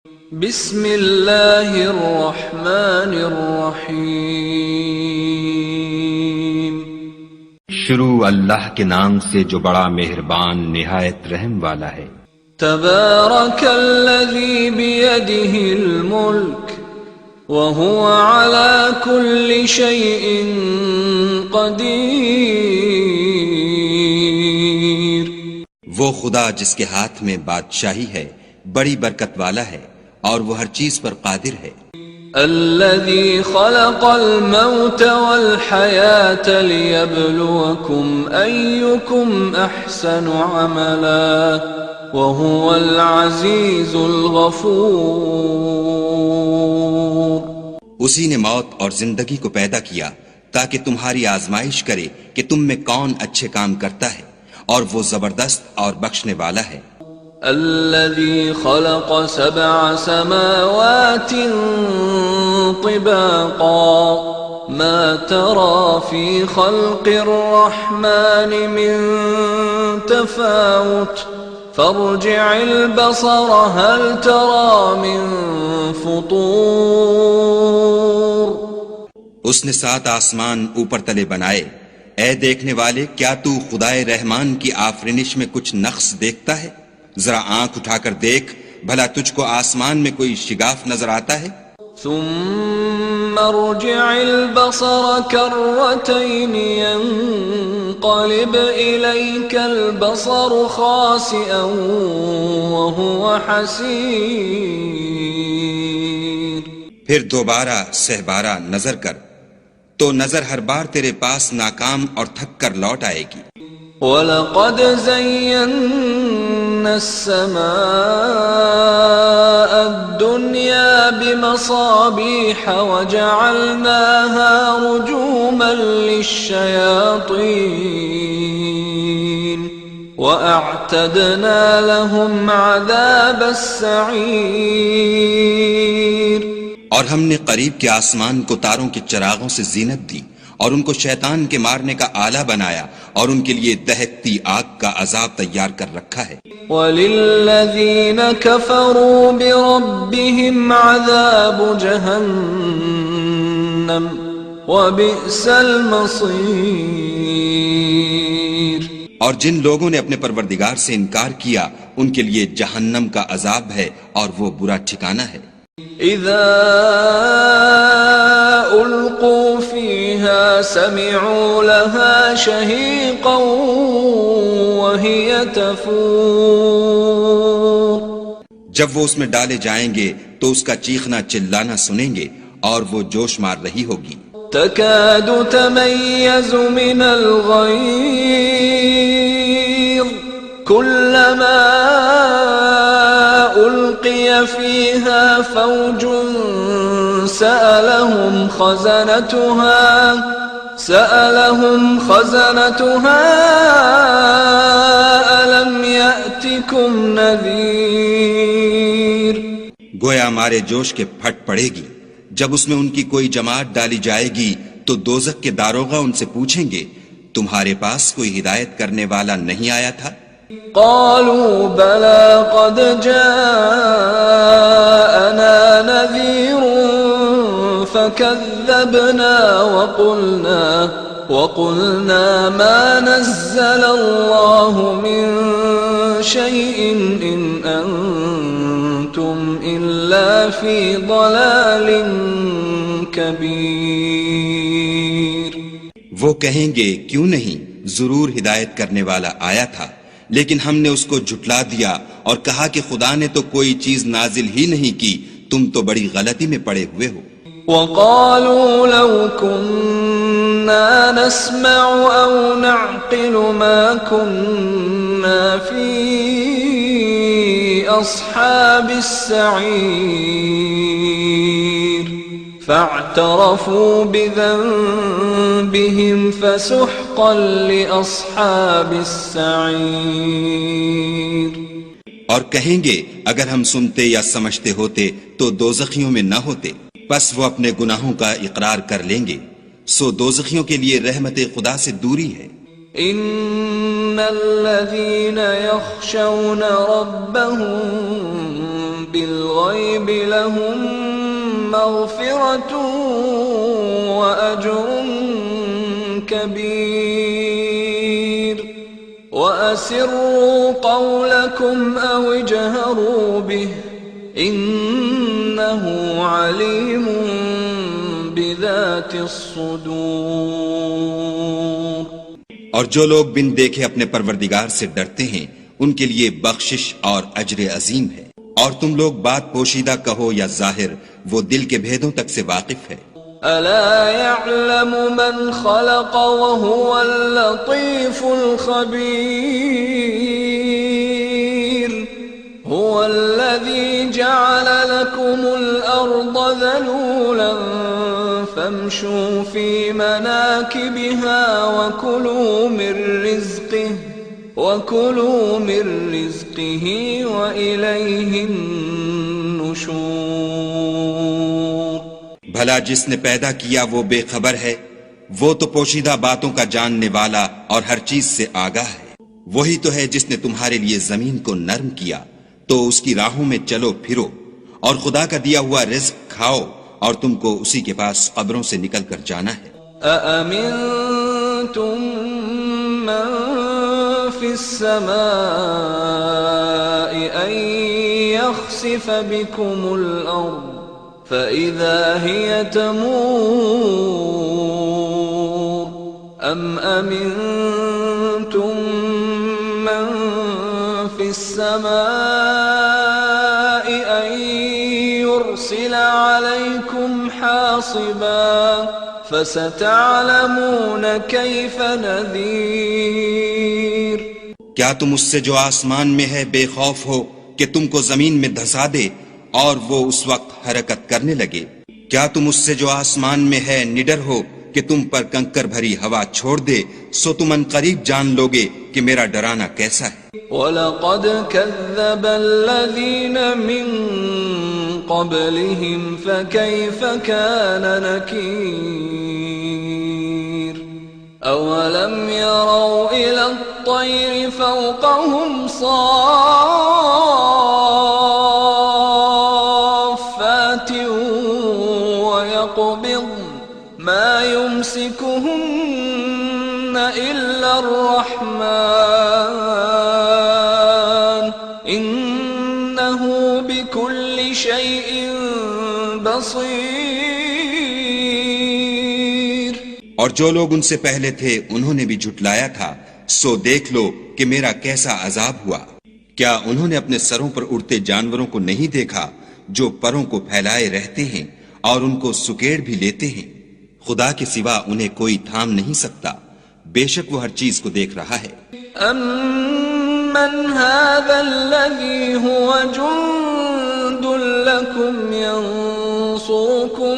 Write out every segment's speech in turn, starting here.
بسم اللہ الرحمن الرحیم شروع اللہ کے نام سے جو بڑا مہربان نہایت رحم والا ہے۔ تبارک الذی بیدہ الملک وہو علی کل شیء قدیر۔ وہ خدا جس کے ہاتھ میں بادشاہی ہے بڑی برکت والا ہے اور وہ ہر چیز پر قادر ہے۔ الذي خلق الموت والحياة ليبلوكم أيكم أحسن عملا وهو العزيز الغفور۔ اسی نے موت اور زندگی کو پیدا کیا تاکہ تمہاری آزمائش کرے کہ تم میں کون اچھے کام کرتا ہے، اور وہ زبردست اور بخشنے والا ہے۔ الذي خلق 7 سماوات طباقا ما ترى في خلق الرحمن من تفاوت فارجع البصر هل ترى من فطور۔ اس نے 7 آسمان اوپر تلے بنائے، اے دیکھنے والے کیا تو خدائے رحمان کی آفرینش میں کچھ نقص دیکھتا ہے؟ ذرا آنکھ اٹھا کر دیکھ، بھلا تجھ کو آسمان میں کوئی شگاف نظر آتا ہے؟ ثم ارجع البصر كرتين ينقلب إليك البصر خاسئا وهو حسير۔ پھر دوبارہ سہبارہ نظر کر تو نظر ہر بار تیرے پاس ناکام اور تھک کر لوٹ آئے گی۔ وَلَقَدْ زَيَّنَّا السَّمَاءَ الدُّنْيَا بِمَصَابِيحَ وَجَعَلْنَاهَا رُجُومًا لِلشَّيَاطِينِ وَأَعْتَدْنَا لَهُمْ عَذَابَ السَّعِيرِ۔ اور ہم نے قریب کے آسمان کو تاروں کے چراغوں سے زینت دی اور ان کو شیطان کے مارنے کا آلہ بنایا، اور ان کے لیے دہکتی آگ کا عذاب تیار کر رکھا ہے۔ وَلِلَّذِينَ كَفَرُوا بِرَبِّهِمْ عَذَابُ جَهَنَّمَ وَبِئْسَ الْمَصِيرُ۔ اور جن لوگوں نے اپنے پروردگار سے انکار کیا ان کے لیے جہنم کا عذاب ہے اور وہ برا ٹھکانہ ہے۔ اذا القوا فيها سمعوا لها شهيقا وهي تفور۔ جب وہ اس میں ڈالے جائیں گے تو اس کا چیخنا چلانا سنیں گے اور وہ جوش مار رہی ہوگی۔ تكاد تميز من الغيظ كلما ألقي فيها فوج سألهم خزنتها ألم يأتكم نذير۔ گویا مارے جوش کے پھٹ پڑے گی، جب اس میں ان کی کوئی جماعت ڈالی جائے گی تو دوزخ کے داروغہ ان سے پوچھیں گے تمہارے پاس کوئی ہدایت کرنے والا نہیں آیا تھا؟ قالوا بلى قد جاءنا نذير فكذبنا وقلنا ما نزل الله من شيء إن أنتم إلا في ضلال كبير۔ وہ کہیں گے کیوں نہیں، ضرور ہدایت کرنے والا آیا تھا، لیکن ہم نے اس کو جھٹلا دیا اور کہا کہ خدا نے تو کوئی چیز نازل ہی نہیں کی، تم تو بڑی غلطی میں پڑے ہوئے ہو۔ وَقَالُوا لَوْ كُنَّا نَسْمَعُ أَوْ نَعْقِلُ مَا كُنَّا فِي أَصْحَابِ السَّعِيرِ فَاعْتَرَفُوا بِذَنبِهِمْ فَسُحْقًا لِأَصْحَابِ السَّعِيرِ۔ اور کہیں گے اگر ہم سنتے یا سمجھتے ہوتے تو دوزخیوں میں نہ ہوتے، پس وہ اپنے گناہوں کا اقرار کر لیں گے، سو دوزخیوں کے لیے رحمت خدا سے دوری ہے۔ ان الذين يخشون ربهم بالغیب لہم مغفرۃ وأجر کبیر وأسروا قولكم أو اجهروا به إنه عليم بذات الصدور. اور جو لوگ بن دیکھے اپنے پروردگار سے ڈرتے ہیں ان کے لیے بخشش اور اجر عظیم ہے. اور تم لوگ بات پوشیدہ کہو یا ظاہر، وہ دل کے بھیدوں تک سے واقف ہے. ألا يعلم من خلق وهو اللطيف الخبير هو الذي جعل لكم الأرض ذلولا فامشوا في مناكبها وكلوا من رزقه وإليه النشور. بھلا جس نے پیدا کیا وہ بے خبر ہے؟ وہ تو پوشیدہ باتوں کا جاننے والا اور ہر چیز سے آگاہ ہے. وہی تو ہے جس نے تمہارے لیے زمین کو نرم کیا تو اس کی راہوں میں چلو پھرو اور خدا کا دیا ہوا رزق کھاؤ اور تم کو اسی کے پاس قبروں سے نکل کر جانا ہے. أأمنتم من في السماء أن يخسف بكم الأرض فإذا هي تمور أم أمنتم من في السماء أن يرسل عليكم حاصبا فستعلمون كيف نذير. کیا تم اس سے جو آسمان میں ہے بے خوف ہو کہ تم کو زمین میں دھسا دے اور وہ اس وقت حرکت کرنے لگے؟ کیا تم اس سے جو آسمان میں ہے نڈر ہو کہ تم پر کنکر بھری ہوا چھوڑ دے؟ سو تم ان قریب جان لوگے کہ میرا ڈرانا کیسا ہے. وَلَقَدْ كَذَّبَ الَّذِينَ مِن قَبْلِهِمْ فَكَيْفَ كَانَ نَكِيرِ. أَوَلَمْ يَرَوْا إِلَى الطَّيْرِ فَوْقَهُمْ صَافَّاتٍ وَيَقْبِضْنَ مَا يُمْسِكُهُنَّ إِلَّا الرَّحْمَنُ إِنَّهُ بِكُلِّ شَيْءٍ بَصِيرٌ. اور جو لوگ ان سے پہلے تھے انہوں نے بھی جھٹلایا تھا، سو دیکھ لو کہ میرا کیسا عذاب ہوا. کیا انہوں نے اپنے سروں پر اڑتے جانوروں کو نہیں دیکھا جو پروں کو پھیلائے رہتے ہیں اور ان کو سکیڑ بھی لیتے ہیں؟ خدا کے سوا انہیں کوئی تھام نہیں سکتا، بے شک وہ ہر چیز کو دیکھ رہا ہے. أَمَّنْ هَذَا الَّذِي هُوَ جُنْدٌ لَكُمْ يَنْصُرُكُمْ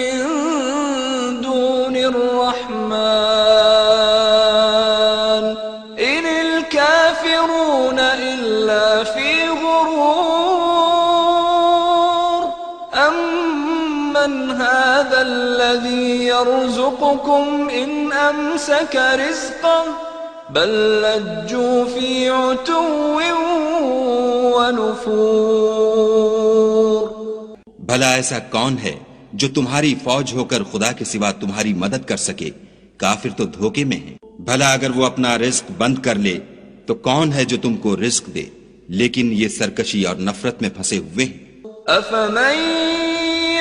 مِنْ دُونِ الرَّحْمَنِ إِنِ الْكَافِرُونَ إِلَّا فِي غُرُورٍ. أَمَّنْ هَذَا الَّذِي يَرْزُقُكُمْ إِنْ أَمْسَكَ رِزْقَهُ بَلْ لَجُّوا فِي عُتُوٍّ وَنُفُورٍ. بھلا ایسا کون ہے جو تمہاری فوج ہو کر خدا کے سوا تمہاری مدد کر سکے؟ کافر تو دھوکے میں ہیں. بھلا اگر وہ اپنا رزق بند کر لے تو کون ہے جو تم کو رزق دے؟ لیکن یہ سرکشی اور نفرت میں پھنسے ہوئے ہیں. أَفَمَن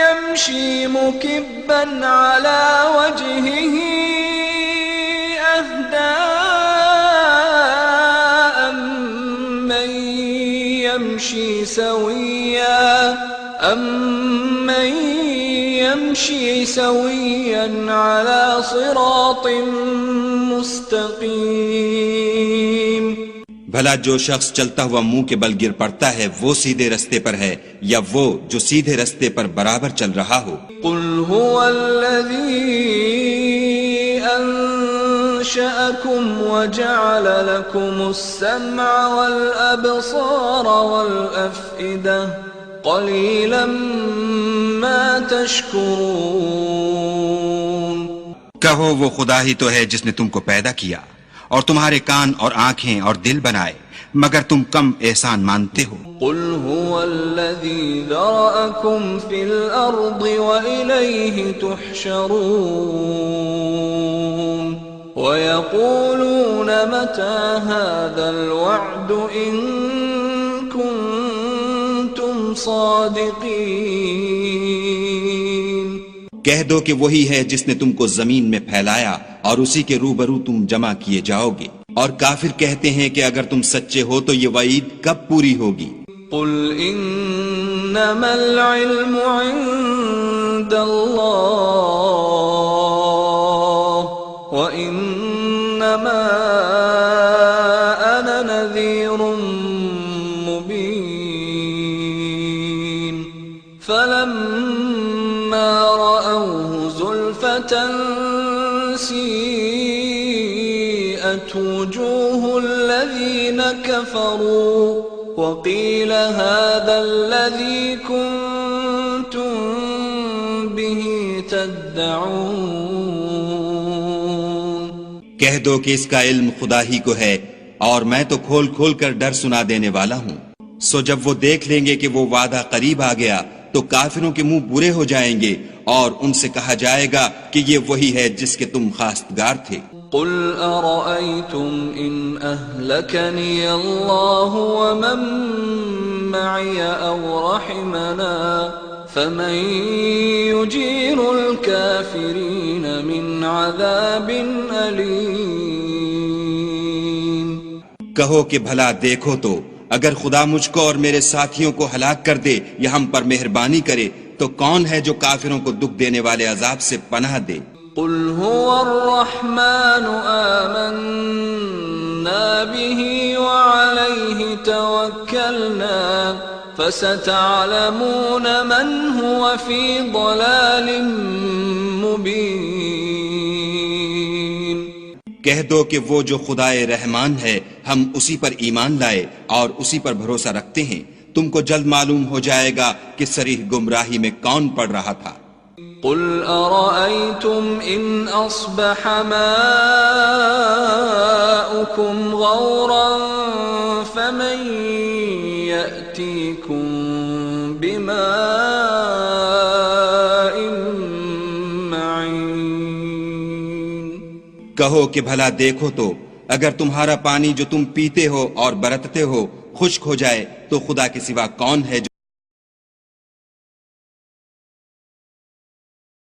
يَمْشِي مُكِبًّا عَلَى وَجْهِهِ أَهْدَىٰ أَمَّن يَمْشِي سَوِيًّا عَلَى صِرَاطٍ مُسْتَقِيمٍ. بھلا جو شخص چلتا ہوا منہ کے بل گر پڑتا ہے وہ سیدھے رستے پر ہے یا وہ جو سیدھے رستے پر برابر چل رہا ہو؟ قُلْ هُوَ الَّذِي أَنشَأَكُمْ وَجَعَلَ لَكُمُ السَّمْعَ وَالْأَبْصَارَ وَالْأَفْئِدَةَ قَلِيلًا مَا تَشْكُرُونَ. کہو وہ خدا ہی تو ہے جس نے تم کو پیدا کیا اور تمہارے کان اور آنکھیں اور دل بنائے، مگر تم کم احسان مانتے ہو. قل هو الذي ذرأكم في الأرض وإليه تحشرون ويقولون متى هذا الوعد إن كنتم صادقين کہہ دو کہ وہی ہے جس نے تم کو زمین میں پھیلایا اور اسی کے روبرو تم جمع کیے جاؤ گے، اور کافر کہتے ہیں کہ اگر تم سچے ہو تو یہ وعید کب پوری ہوگی؟ قل انما العلم عند اللہ وانما انا نذیر مبین فلما رأوه زلفة سیئت وجوه الذین کفروا وقیل هذا الذی کنتم به تدعون کہہ دو کہ اس کا علم خدا ہی کو ہے اور میں تو کھول کھول کر ڈر سنا دینے والا ہوں۔ سو جب وہ دیکھ لیں گے کہ وہ وعدہ قریب آ گیا تو کافروں کے منہ برے ہو جائیں گے اور ان سے کہا جائے گا کہ یہ وہی ہے جس کے تم خواستگار تھے۔ قل ارأيتم ان اهلكني الله ومن معي او رحمنا فمن يجير الكافرين من عذاب أليم کہو کہ بھلا دیکھو تو اگر خدا مجھ کو اور میرے ساتھیوں کو ہلاک کر دے یا ہم پر مہربانی کرے تو کون ہے جو کافروں کو دکھ دینے والے عذاب سے پناہ دے؟ قل هو الرحمن آمنا به وعليه توكلنا فستعلمون من هو في ضلال مبين کہہ دو کہ وہ جو خدائے رحمان ہے ہم اسی پر ایمان لائے اور اسی پر بھروسہ رکھتے ہیں، تم کو جلد معلوم ہو جائے گا کہ صریح گمراہی میں کون پڑ رہا تھا۔ قل أرأيتم إن أصبح ماؤكم غورا فمن يأتيكم بماء معين کہو کہ بھلا دیکھو تو اگر تمہارا پانی جو تم پیتے ہو اور برتتے ہو خشک ہو جائے تو خدا کے سوا کون ہے جو